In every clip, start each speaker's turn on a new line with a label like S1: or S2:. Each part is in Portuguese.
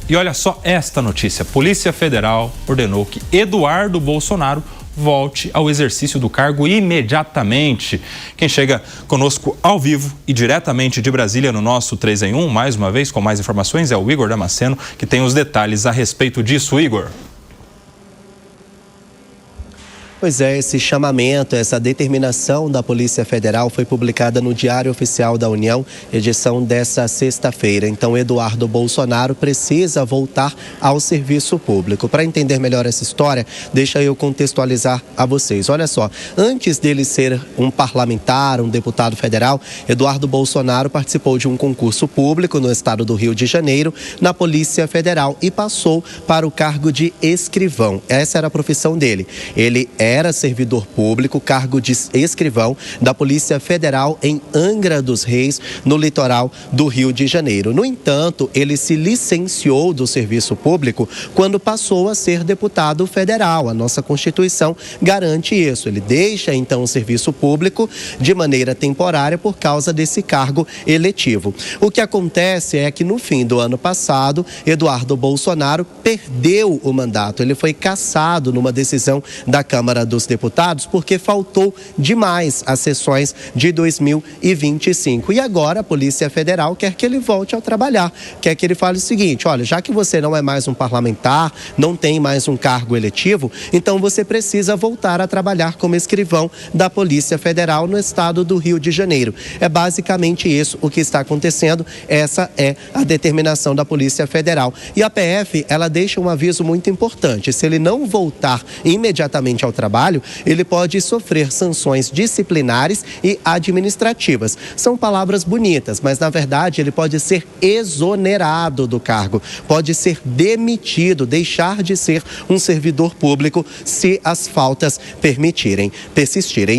S1: E olha só esta notícia. A Polícia Federal ordenou que Eduardo Bolsonaro volte ao exercício do cargo imediatamente. Quem chega conosco ao vivo e diretamente de Brasília no nosso 3 em 1, mais uma vez com mais informações, é o Igor Damasceno, que tem os detalhes a respeito disso. Igor.
S2: Pois é, esse chamamento, essa determinação da Polícia Federal foi publicada no Diário Oficial da União, edição dessa sexta-feira. Então, Eduardo Bolsonaro precisa voltar ao serviço público. Para entender melhor essa história, deixa eu contextualizar a vocês. Olha só, antes dele ser um parlamentar, um deputado federal, Eduardo Bolsonaro participou de um concurso público no estado do Rio de Janeiro, na Polícia Federal, e passou para o cargo de escrivão. Essa era a profissão dele. Ele era servidor público, cargo de escrivão da Polícia Federal em Angra dos Reis, no litoral do Rio de Janeiro. No entanto, ele se licenciou do serviço público quando passou a ser deputado federal. A nossa Constituição garante isso. Ele deixa, então, o serviço público de maneira temporária por causa desse cargo eletivo. O que acontece é que, no fim do ano passado, Eduardo Bolsonaro perdeu o mandato. Ele foi cassado numa decisão da Câmara dos Deputados porque faltou demais às sessões de 2025. E agora a Polícia Federal quer que ele volte a trabalhar, quer que ele fale o seguinte: olha, já que você não é mais um parlamentar, não tem mais um cargo eletivo, então você precisa voltar a trabalhar como escrivão da Polícia Federal no estado do Rio de Janeiro. É basicamente isso o que está acontecendo. Essa é a determinação da Polícia Federal. E a PF, ela deixa um aviso muito importante: se ele não voltar imediatamente ao trabalho, ele pode sofrer sanções disciplinares e administrativas. São palavras bonitas, mas na verdade ele pode ser exonerado do cargo, pode ser demitido, deixar de ser um servidor público se as faltas persistirem.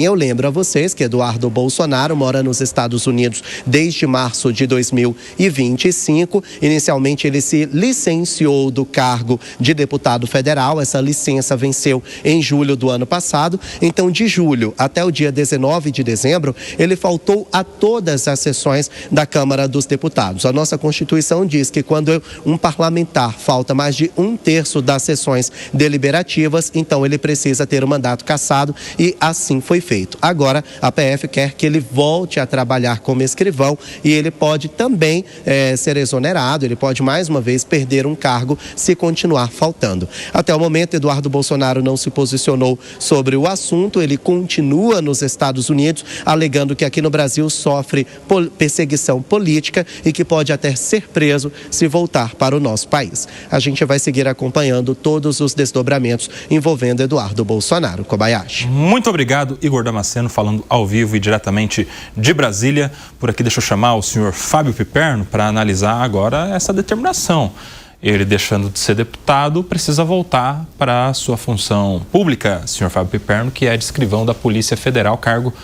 S2: Eu lembro a vocês que Eduardo Bolsonaro mora nos Estados Unidos desde março de 2025. Inicialmente ele se licenciou do cargo de deputado federal. Essa licença venceu em julho do ano passado. Então, de julho até o dia 19 de dezembro, ele faltou a todas as sessões da Câmara dos Deputados. A nossa Constituição diz que quando um parlamentar falta mais de 1/3 das sessões deliberativas, então ele precisa ter o mandato cassado, e assim foi feito. Agora, a PF quer que ele volte a trabalhar como escrivão e ele pode também ser exonerado, ele pode mais uma vez perder um cargo se continuar faltando. Até o momento, Eduardo Bolsonaro não se posicionou sobre o assunto. Ele continua nos Estados Unidos, alegando que aqui no Brasil sofre perseguição política e que pode até ser preso se voltar para o nosso país. A gente vai seguir acompanhando todos os desdobramentos envolvendo Eduardo Bolsonaro. Kobayashi.
S1: Muito obrigado, Igor Damasceno, falando ao vivo e diretamente de Brasília. Por aqui, deixa eu chamar o senhor Fábio Piperno para analisar agora essa determinação. Ele, deixando de ser deputado, precisa voltar para a sua função pública, senhor Fábio Piperno, que é de escrivão da Polícia Federal, cargo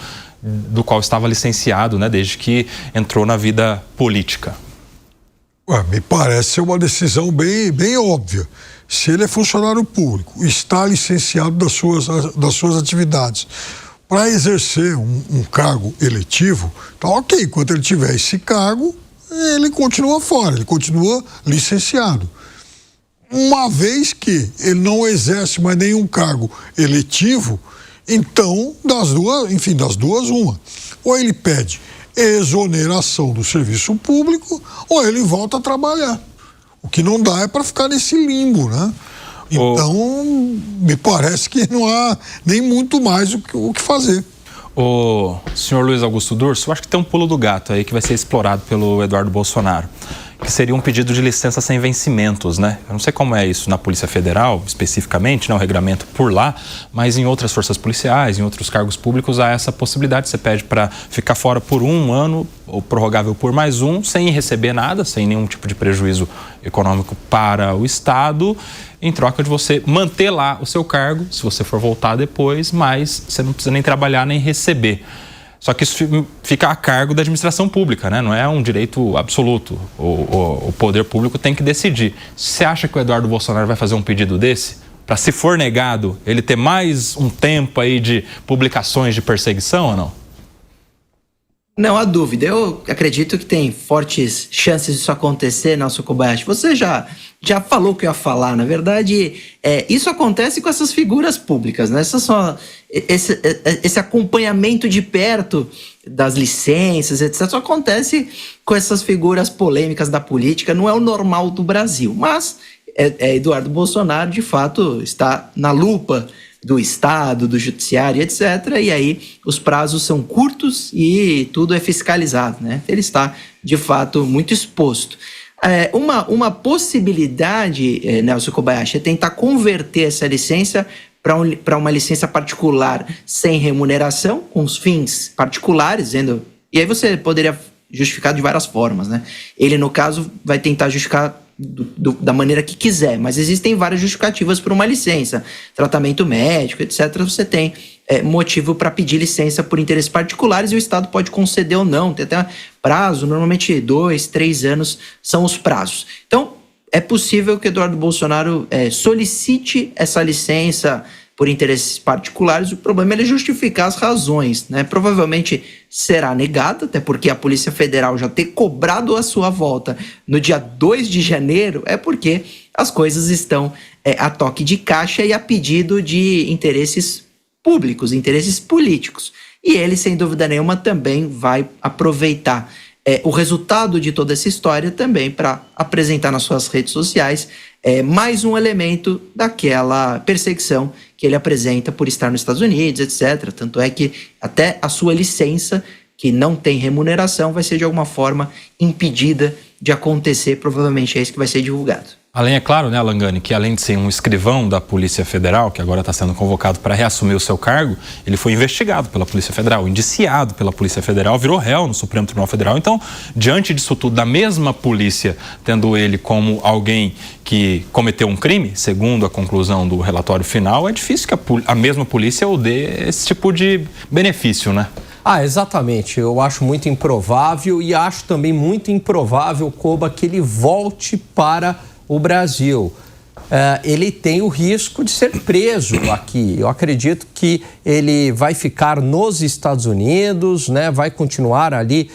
S1: do qual estava licenciado, né, desde que entrou na vida política.
S3: Me parece ser uma decisão bem óbvia. Se ele é funcionário público, está licenciado das suas atividades, para exercer um cargo eletivo, tá ok. Enquanto ele tiver esse cargo, ele continua fora, ele continua licenciado. Uma vez que ele não exerce mais nenhum cargo eletivo, então, das duas, uma. Ou ele pede exoneração do serviço público, ou ele volta a trabalhar. O que não dá é para ficar nesse limbo, né? Então, me parece que não há nem muito mais o que fazer.
S1: O senhor Luiz Augusto Durso, eu acho que tem um pulo do gato aí que vai ser explorado pelo Eduardo Bolsonaro, que seria um pedido de licença sem vencimentos, né? Eu não sei como é isso na Polícia Federal, especificamente, né, o regramento por lá, mas em outras forças policiais, em outros cargos públicos, há essa possibilidade. Você pede para ficar fora por 1 ano, ou prorrogável por mais 1, sem receber nada, sem nenhum tipo de prejuízo econômico para o Estado, em troca de você manter lá o seu cargo, se você for voltar depois, mas você não precisa nem trabalhar nem receber. Só que isso fica a cargo da administração pública, né? Não é um direito absoluto. O poder público tem que decidir. Você acha que o Eduardo Bolsonaro vai fazer um pedido desse? Para, se for negado, ele ter mais um tempo aí de publicações de perseguição ou não?
S4: Não há dúvida. Eu acredito que tem fortes chances disso acontecer, Nelson Kobayashi. Você já falou o que eu ia falar. Na verdade, isso acontece com essas figuras públicas, né? Esse acompanhamento de perto das licenças, etc., só acontece com essas figuras polêmicas da política. Não é o normal do Brasil. Mas Eduardo Bolsonaro, de fato, está na lupa do Estado, do Judiciário, etc. E aí os prazos são curtos e tudo é fiscalizado, né? Ele está, de fato, muito exposto. Uma possibilidade, Nelson Kobayashi, é tentar converter essa licença para uma licença particular sem remuneração, com os fins particulares, e aí você poderia justificar de várias formas, né? Ele, no caso, vai tentar justificar da maneira que quiser, mas existem várias justificativas para uma licença, tratamento médico, etc. Você tem motivo para pedir licença por interesses particulares e o Estado pode conceder ou não, tem até prazo, normalmente 2, 3 anos são os prazos. Então, é possível que Eduardo Bolsonaro solicite essa licença por interesses particulares. O problema é justificar as razões, né? Provavelmente será negada, até porque a Polícia Federal já ter cobrado a sua volta no dia 2 de janeiro é porque as coisas estão a toque de caixa e a pedido de interesses públicos, interesses políticos. E ele, sem dúvida nenhuma, também vai aproveitar o resultado de toda essa história também para apresentar nas suas redes sociais mais um elemento daquela perseguição que ele apresenta por estar nos Estados Unidos, etc. Tanto é que até a sua licença, que não tem remuneração, vai ser de alguma forma impedida de acontecer. Provavelmente é isso que vai ser divulgado.
S1: Além, é claro, né, Alangani, que além de ser um escrivão da Polícia Federal, que agora está sendo convocado para reassumir o seu cargo, ele foi investigado pela Polícia Federal, indiciado pela Polícia Federal, virou réu no Supremo Tribunal Federal. Então, diante disso tudo, da mesma polícia, tendo ele como alguém que cometeu um crime, segundo a conclusão do relatório final, é difícil que a mesma polícia o dê esse tipo de benefício, né?
S5: Exatamente. Eu acho muito improvável e acho também muito improvável, Koba, que ele volte para o Brasil. Ele tem o risco de ser preso aqui. Eu acredito que ele vai ficar nos Estados Unidos, né? Vai continuar ali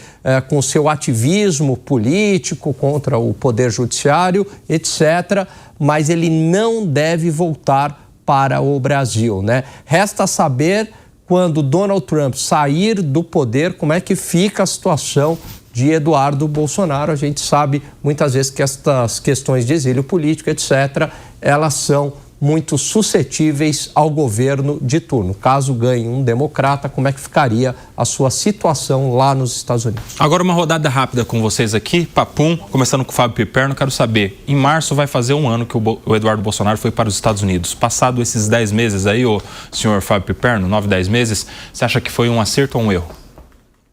S5: com seu ativismo político contra o Poder Judiciário, etc. Mas ele não deve voltar para o Brasil, né? Resta saber, quando Donald Trump sair do poder, como é que fica a situação de Eduardo Bolsonaro. A gente sabe muitas vezes que estas questões de exílio político, etc., elas são muito suscetíveis ao governo de turno. Caso ganhe um democrata, como é que ficaria a sua situação lá nos Estados Unidos? Agora uma rodada rápida com vocês aqui, papum, começando com o Fábio Piperno. Quero saber, em março vai fazer um ano que o Eduardo Bolsonaro foi para os Estados Unidos. Passado esses 10 meses aí, o senhor Fábio Piperno, 9, 10 meses, você acha que foi um acerto ou um erro?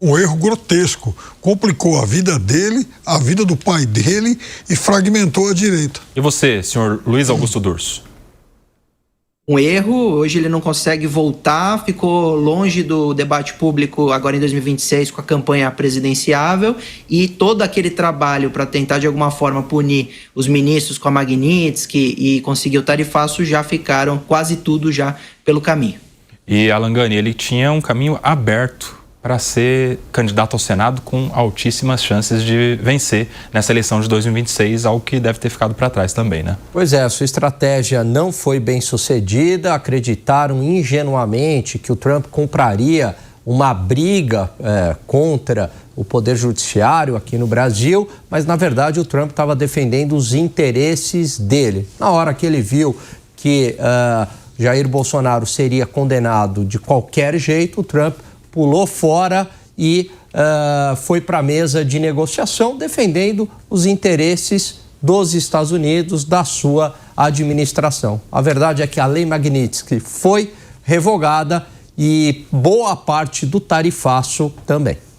S3: Um erro grotesco. Complicou a vida dele, a vida do pai dele e fragmentou a direita.
S1: E você, senhor Luiz Augusto Durso?
S4: Um erro, hoje ele não consegue voltar, ficou longe do debate público agora em 2026 com a campanha presidenciável e todo aquele trabalho para tentar de alguma forma punir os ministros com a Magnitsky e conseguir o tarifaço já ficaram quase tudo já pelo caminho.
S1: E Alangani, ele tinha um caminho aberto para ser candidato ao Senado com altíssimas chances de vencer nessa eleição de 2026, algo que deve ter ficado para trás também, né?
S5: Pois é, a sua estratégia não foi bem sucedida, acreditaram ingenuamente que o Trump compraria uma briga contra o Poder Judiciário aqui no Brasil, mas na verdade o Trump estava defendendo os interesses dele. Na hora que ele viu que Jair Bolsonaro seria condenado de qualquer jeito, o Trump pulou fora e foi para a mesa de negociação defendendo os interesses dos Estados Unidos, da sua administração. A verdade é que a Lei Magnitsky foi revogada e boa parte do tarifaço também.